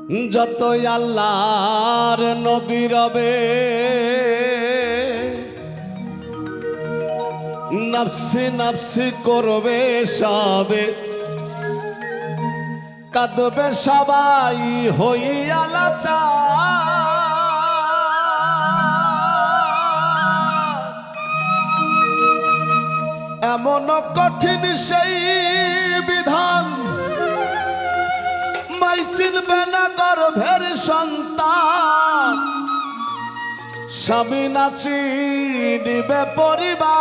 যতই আল্লাহর নবী রবে নফসি নফসি করবে সবে, কাঁদবে সবাই হইয়া লাচার। এমন কঠিন সেই বিধান, মাই চিনবে না গর্ভের সন্তান, স্বামী না চিনিবে পরিবার।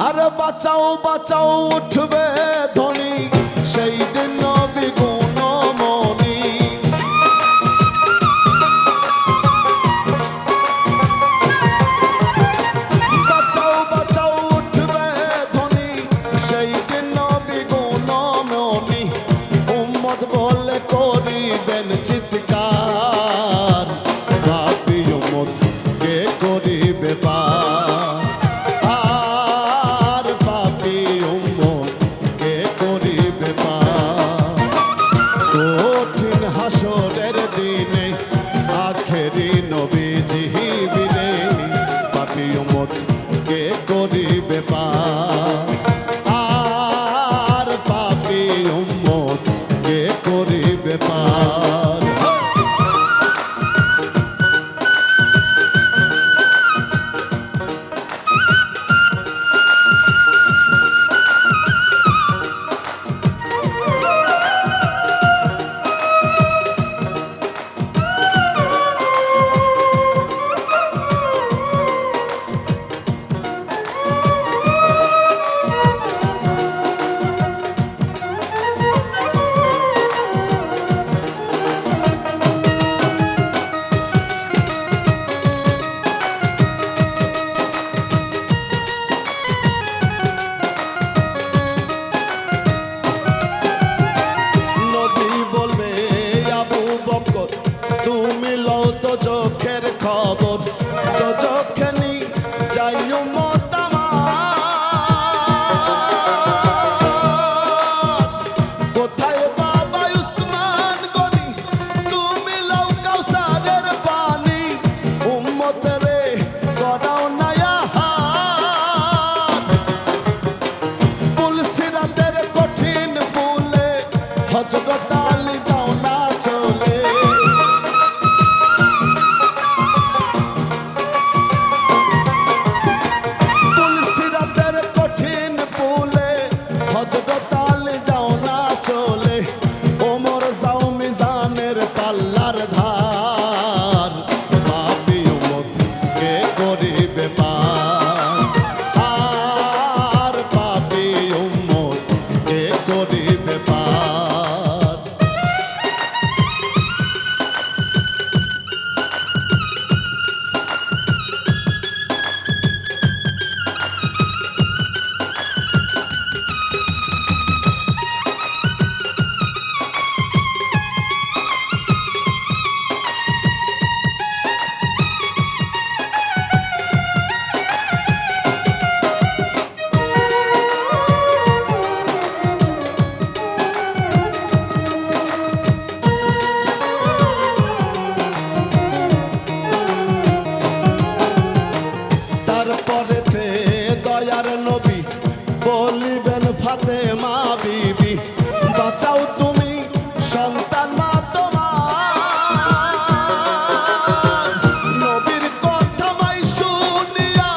আরে বাঁচাও বাঁচাও উঠবে ধ্বনি, সেই দিন নবী গুণমণি। বাঁচাও বাঁচাও উঠবে ধ্বনি, সেই দিন নবী গুণমণি। উম্মত বলে করিবেন চিৎকার, পাপী উম্মত কে করিবে পার। কঠিন হাসরের দিনে আখেরি নবীজি বিনে, পাপী উম্মত কে করিবে পার। আর পাপী উম্মত কে করিবে পার। তুমি লও তো চোখের খবর, তো চোখে নি যাই উম্মত আমার। কোথায় বাবা উসমান গনি, তুমি লও কাউসারের পানি। উম্মত রে করাও না আহার, পুলসিরাতের কঠিন পুলে হযরত আলী যাও না চলে। ওমর যাও মিজানের পাল্লার ধার, পাপী উম্মত কে করিবে পার। আর পাপী উম্মত কে করিবে পার। তারপরেতে দয়ার নবী বলিবেন ফাতেমা বিবি, বাঁচাও তুমি সন্তান মা তোমার। নবীর কথা মাই শুনিয়া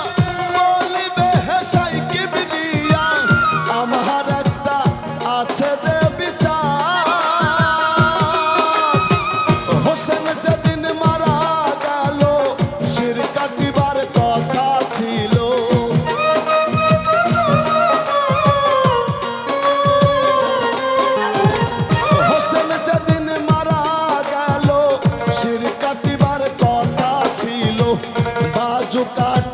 বলিবে হেসাই কিবরিয়া, আমার একটা আছে যে বিচার। হোসেন যেদিন মারা গেল শিরক কাটিবার কথা ছিল। হোসেন যেদিন মারা গেল শিরক কাটিবার কথা ছিল। বাজু কাট